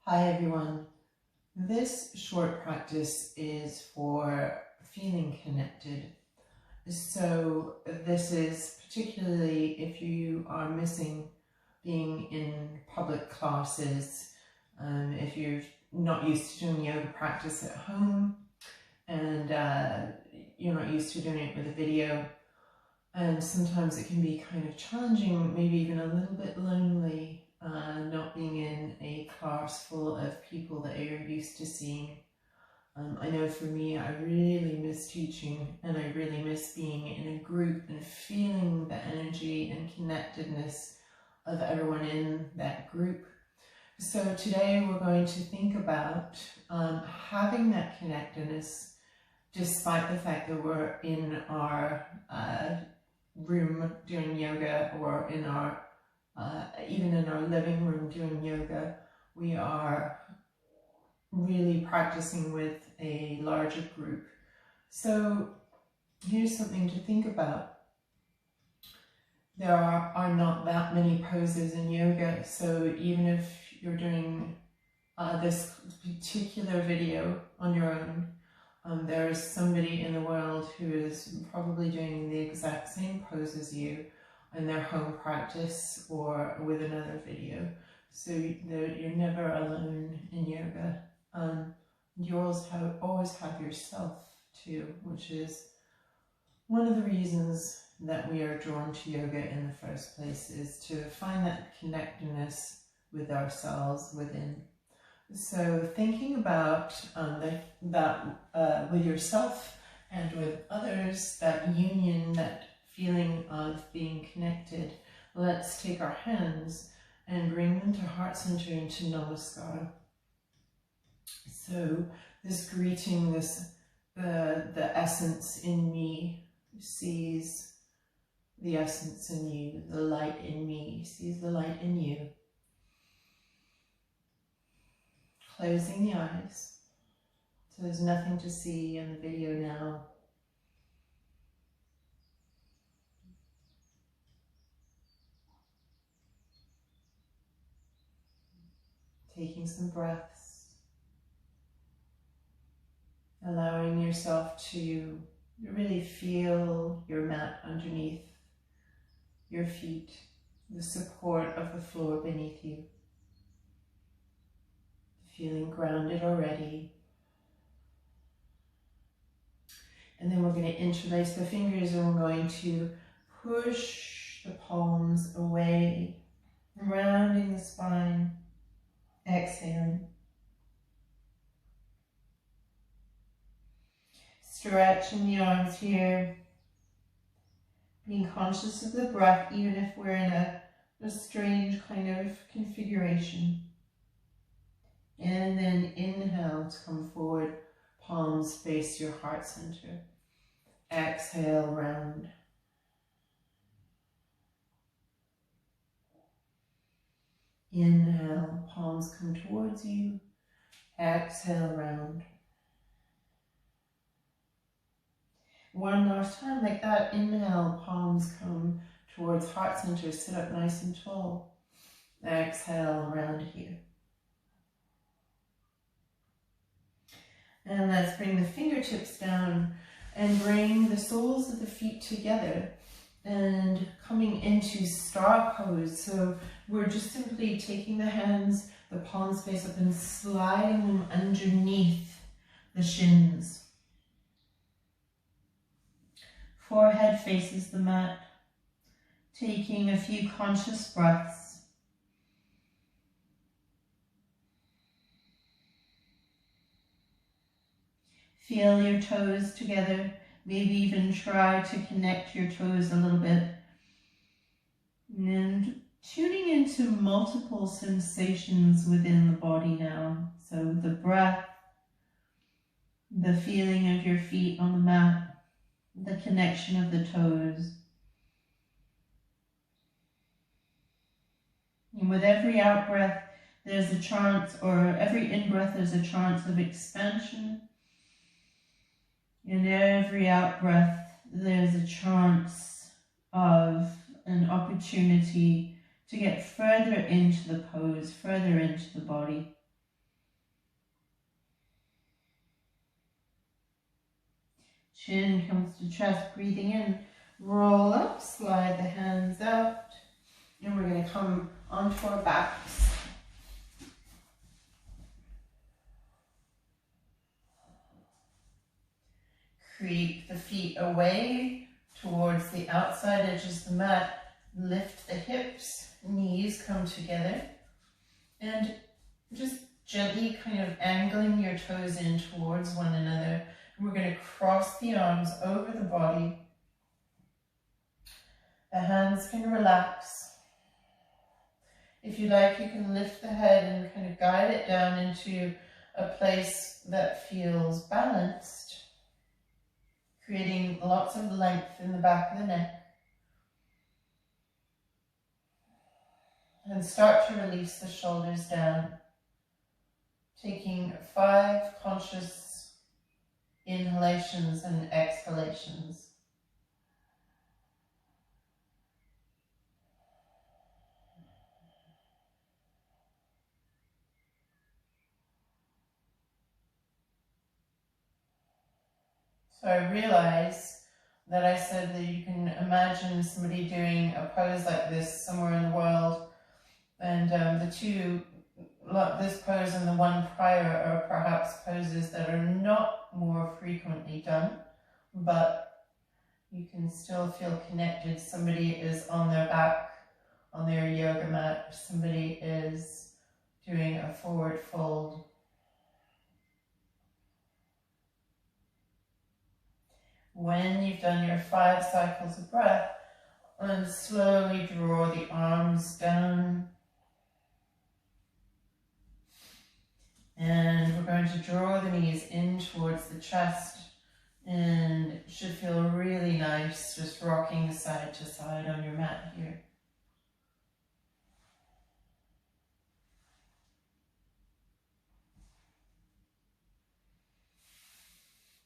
Hi everyone. This short practice is for feeling connected. So this is particularly if you are missing being in public classes, if you're not used to doing yoga practice at home and you're not used to doing it with a video, and sometimes it can be kind of challenging, maybe even a little bit lonely, not being in a class full of people that you're used to seeing. I know for me, I really miss teaching, and I really miss being in a group and feeling the energy and connectedness of everyone in that group. So today we're going to think about having that connectedness despite the fact that we're in our room doing yoga, or in our even in our living room doing yoga. We are really practicing with a larger group. So here's something to think about. There are not that many poses in yoga, so even if you're doing this particular video on your own, there is somebody in the world who is probably doing the exact same pose as you in their home practice or with another video. So you're never alone in yoga. You always have yourself too, which is one of the reasons that we are drawn to yoga in the first place, is to find that connectedness with ourselves within. So thinking about that with yourself and with others, that union, that feeling of being connected, let's take our hands and bring them to heart center into Namaskar. So this greeting, the essence in me sees the essence in you, the light in me sees the light in you. Closing the eyes, so there's nothing to see in the video now. Taking some breaths, allowing yourself to really feel your mat underneath your feet, the support of the floor beneath you. Feeling grounded already. And then we're going to interlace the fingers, and we're going to push the palms away, rounding the spine. Exhaling. Stretching the arms here. Being conscious of the breath, even if we're in a strange kind of configuration. And then inhale to come forward, palms face your heart center. Exhale, round. Inhale, palms come towards you. Exhale, round. One last time like that. Inhale, palms come towards heart center. Sit up nice and tall. Exhale, round here. And let's bring the fingertips down and bring the soles of the feet together and coming into star pose. So we're just simply taking the hands, the palms face up, and sliding them underneath the shins. Forehead faces the mat. Taking a few conscious breaths. Feel your toes together. Maybe even try to connect your toes a little bit. And tuning into multiple sensations within the body now. So the breath, the feeling of your feet on the mat, the connection of the toes. And with every out breath, there's a chance, or every in-breath, there's a chance of expansion. In every out breath, there's a chance of an opportunity to get further into the pose, further into the body. Chin comes to chest, breathing in. Roll up, slide the hands out. And we're going to come onto our backs. Creep the feet away towards the outside edges of the mat. Lift the hips, knees come together. And just gently kind of angling your toes in towards one another. And we're going to cross the arms over the body. The hands can relax. If you like, you can lift the head and kind of guide it down into a place that feels balanced, creating lots of length in the back of the neck. And start to release the shoulders down, taking 5 conscious inhalations and exhalations. So I realize that I said that you can imagine somebody doing a pose like this somewhere in the world, and this pose and the one prior are perhaps poses that are not more frequently done, but you can still feel connected. Somebody is on their back on their yoga mat, somebody is doing a forward fold. When you've done your 5 cycles of breath, and slowly draw the arms down. And we're going to draw the knees in towards the chest, and it should feel really nice just rocking side to side on your mat here.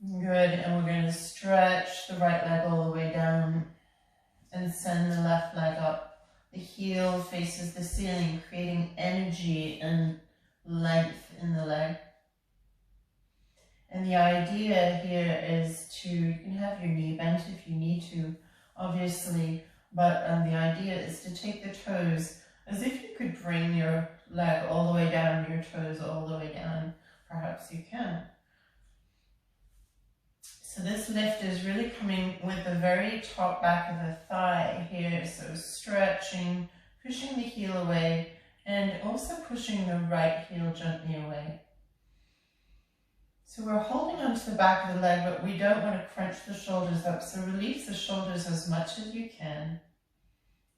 Good, and we're going to stretch the right leg all the way down and send the left leg up. The heel faces the ceiling, creating energy and length in the leg. And the idea here is you can have your knee bent if you need to, obviously, but the idea is to take the toes as if you could bring your leg all the way down, your toes all the way down. Perhaps you can. So this lift is really coming with the very top back of the thigh here. So stretching, pushing the heel away, and also pushing the right heel gently away. So we're holding onto the back of the leg, but we don't want to crunch the shoulders up. So release the shoulders as much as you can.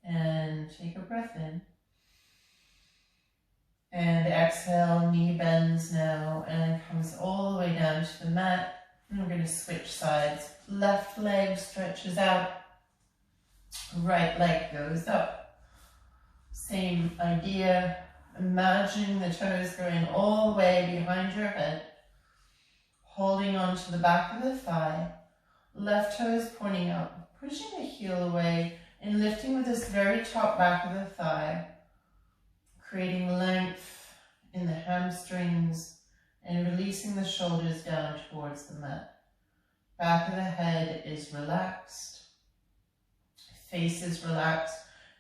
And take a breath in. And exhale, knee bends now and comes all the way down to the mat. And we're going to switch sides. Left leg stretches out. Right leg goes up. Same idea. Imagine the toes going all the way behind your head. Holding on to the back of the thigh. Left toes pointing up. Pushing the heel away and lifting with this very top back of the thigh. Creating length in the hamstrings. And releasing the shoulders down towards the mat. Back of the head is relaxed. Face is relaxed.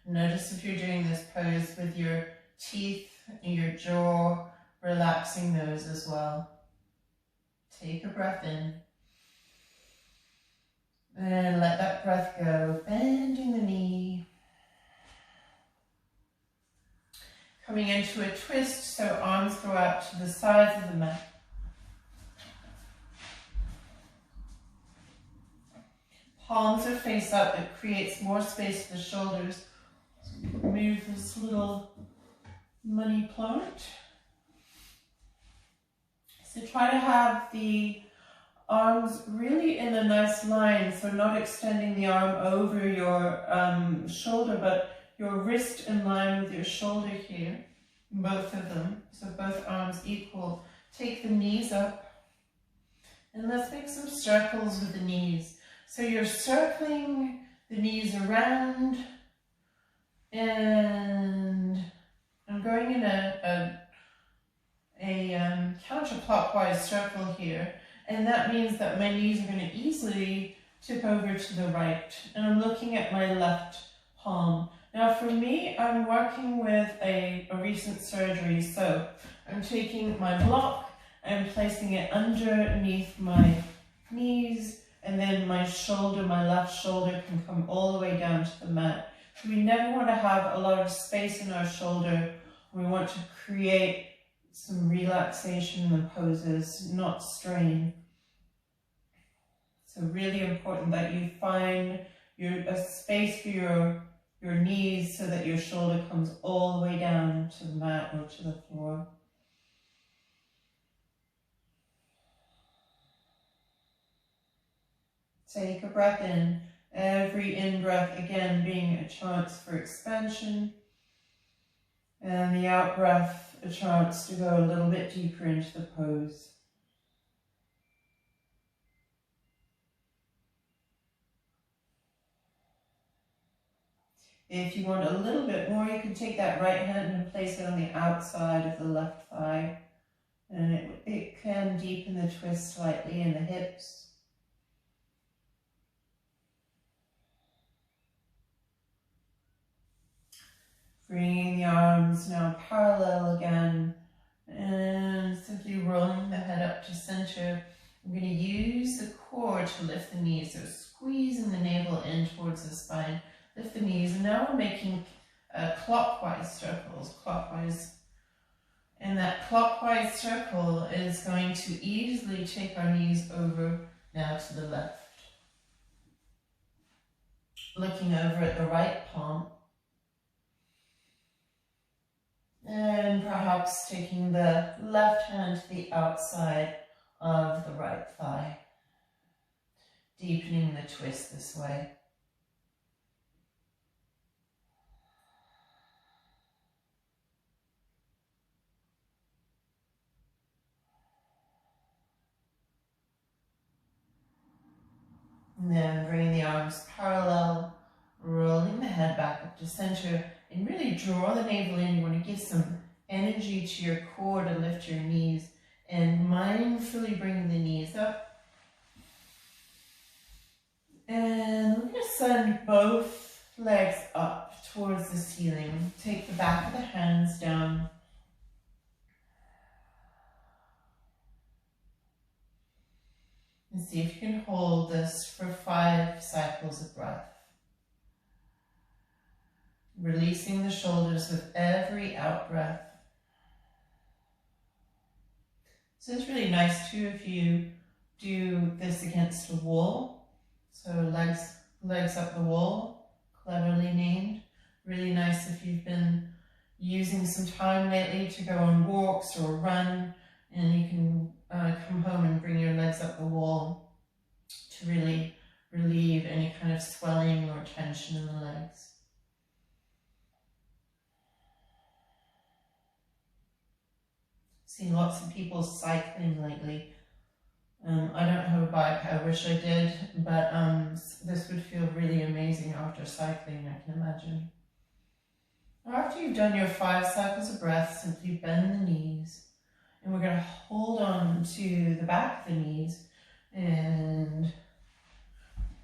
Notice if you're doing this pose with your teeth and your jaw, relaxing those as well. Take a breath in. And let that breath go. Bending the knee. Coming into a twist, so arms go out to the sides of the mat. Palms are face up, it creates more space for the shoulders. Move this little money plant. So try to have the arms really in a nice line, so not extending the arm over your shoulder, but your wrist in line with your shoulder here, both of them, so both arms equal. Take the knees up, and let's make some circles with the knees. So you're circling the knees around, and I'm going in a counterclockwise circle here, And that means that my knees are going to easily tip over to the right. And I'm looking at my left palm. Now for me, I'm working with a recent surgery. So I'm taking my block and placing it underneath my knees, and then my shoulder, my left shoulder, can come all the way down to the mat. We never want to have a lot of space in our shoulder. We want to create some relaxation in the poses, not strain. So really important that you find a space for your knees so that your shoulder comes all the way down to the mat or to the floor. Take a breath in. Every in-breath, again, being a chance for expansion. And the out-breath, a chance to go a little bit deeper into the pose. If you want a little bit more, you can take that right hand and place it on the outside of the left thigh. And it can deepen the twist slightly in the hips. Bringing the arms now parallel again, and simply rolling the head up to center. I'm going to use the core to lift the knees, so squeezing the navel in towards the spine. Lift the knees, and now we're making clockwise circles, and that clockwise circle is going to easily take our knees over now to the left. Looking over at the right palm. And perhaps taking the left hand to the outside of the right thigh. Deepening the twist this way. And then bringing the arms parallel, rolling the head back up to center, and really draw the navel in. You want to give some energy to your core to lift your knees, and mindfully bringing the knees up. And we're going to send both legs up towards the ceiling. Take the back of the hands down. And see if you can hold this for 5 cycles of breath. Releasing the shoulders with every out breath. So it's really nice too if you do this against a wall. So legs up the wall, cleverly named. Really nice if you've been using some time lately to go on walks or run, and you can come home and bring your legs up the wall to really relieve any kind of swelling or tension in the legs. Seen lots of people cycling lately. I don't have a bike, I wish I did, but this would feel really amazing after cycling, I can imagine. After you've done your 5 cycles of breath, simply bend the knees, and we're going to hold on to the back of the knees and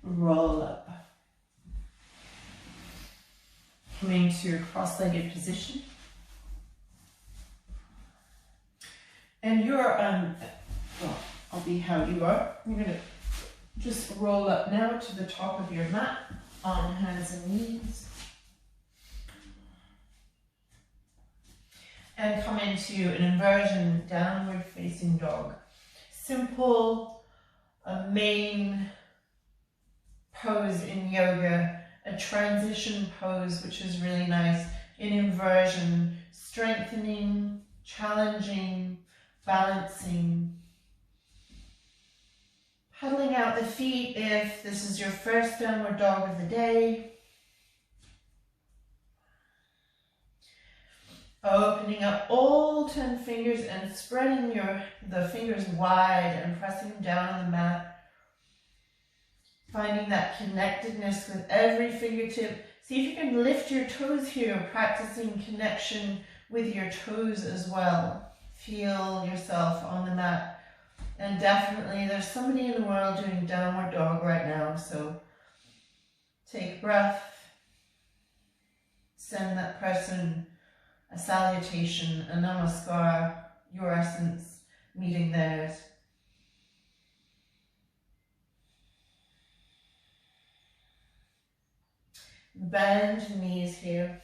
roll up. Coming to a cross-legged position. And you're, well, I'll be how you are. You're going to just roll up now to the top of your mat on hands and knees. And come into an inversion downward facing dog. Simple, a main pose in yoga, a transition pose which is really nice. In inversion, strengthening, challenging, balancing. Pedaling out the feet if this is your first downward dog of the day. Opening up all 10 fingers and spreading the fingers wide and pressing them down on the mat. Finding that connectedness with every fingertip. See if you can lift your toes here, practicing connection with your toes as well. Feel yourself on the mat And definitely there's somebody in the world doing downward dog right now, so take a breath, send that person a salutation, a namaskar, your essence meeting theirs. Bend the knees here.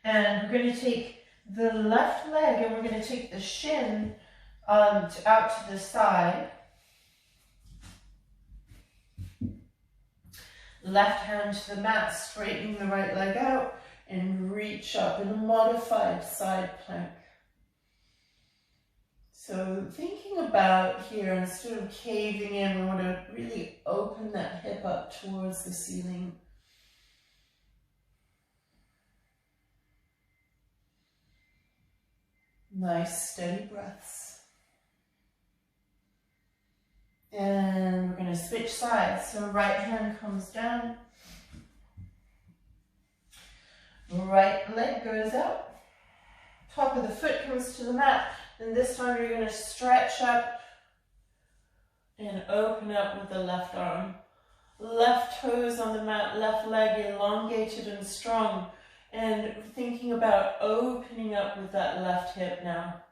And we're going to take the left leg and we're going to take the shin out to the side. Left hand to the mat, straightening the right leg out and reach up in a modified side plank. So thinking about here, instead of caving in, we want to really open that hip up towards the ceiling. Nice steady breaths. And we're going to switch sides. So right hand comes down. Right leg goes out. Top of the foot comes to the mat. And this time you're going to stretch up and open up with the left arm. Left toes on the mat, left leg elongated and strong. And thinking about opening up with that left hip now.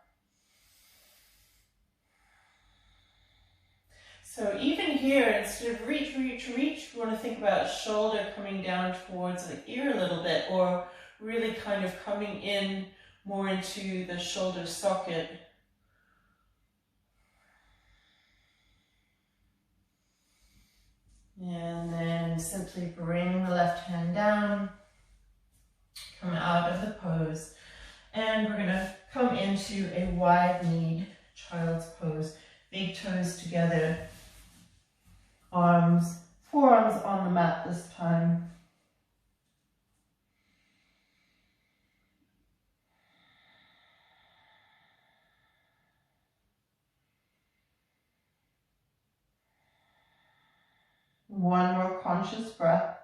So even here, instead of reach, we want to think about shoulder coming down towards the ear a little bit, or really kind of coming in more into the shoulder socket. And then simply bring the left hand down, come out of the pose, and we're going to come into a wide-kneed child's pose. Big toes together, arms, forearms on the mat this time. One more conscious breath.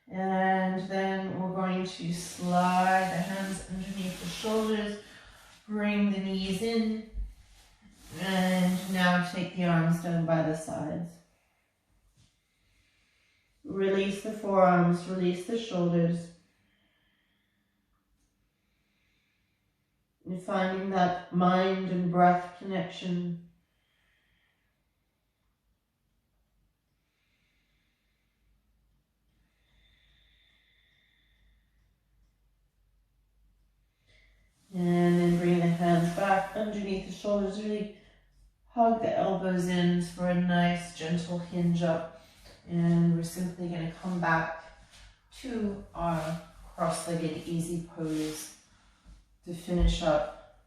And then we're going to slide the hands underneath the shoulders, bring the knees in, and now take the arms down by the sides. Release the forearms, release the shoulders. And finding that mind and breath connection. And then bring the hands back underneath the shoulders. Really hug the elbows in for a nice gentle hinge up. And we're simply going to come back to our cross-legged easy pose to finish up.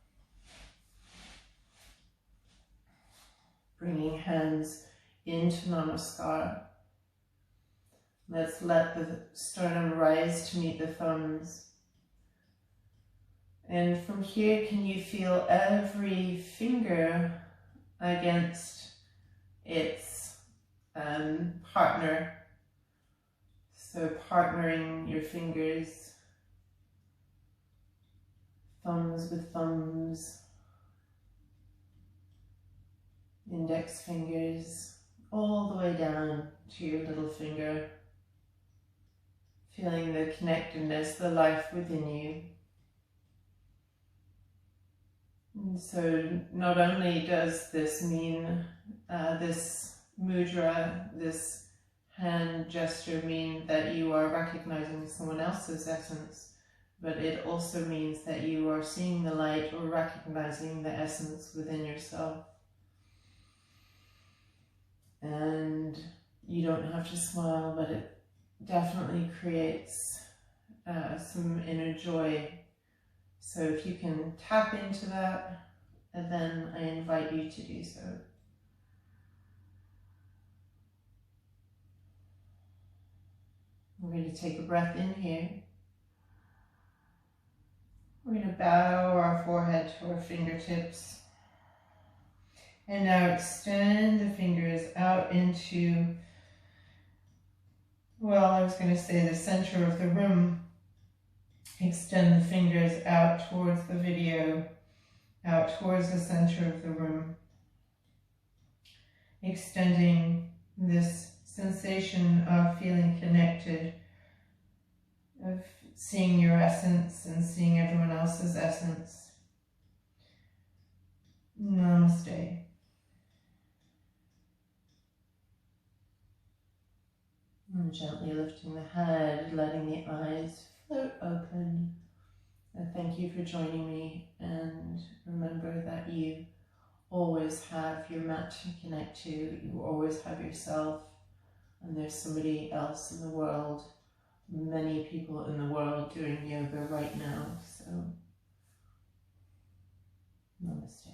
Bringing hands into Namaskar. Let's let the sternum rise to meet the thumbs. And from here, can you feel every finger against its partner? So partnering your fingers, thumbs with thumbs, index fingers, all the way down to your little finger. Feeling the connectedness, the life within you. And so not only does this mean, this mudra, this hand gesture mean that you are recognizing someone else's essence, but it also means that you are seeing the light or recognizing the essence within yourself. And you don't have to smile, but it definitely creates some inner joy. So if you can tap into that, then I invite you to do so. We're going to take a breath in here. We're going to bow our forehead to our fingertips. And now extend the fingers out into well, I was going to say the center of the room. Extend the fingers out towards the video, out towards the center of the room. Extending this sensation of feeling connected, of seeing your essence and seeing everyone else's essence. Namaste. And gently lifting the head, letting the eyes float open. And thank you for joining me, and remember that you always have your mat to connect to, you always have yourself, and there's somebody else in the world, many people in the world doing yoga right now, so namaste.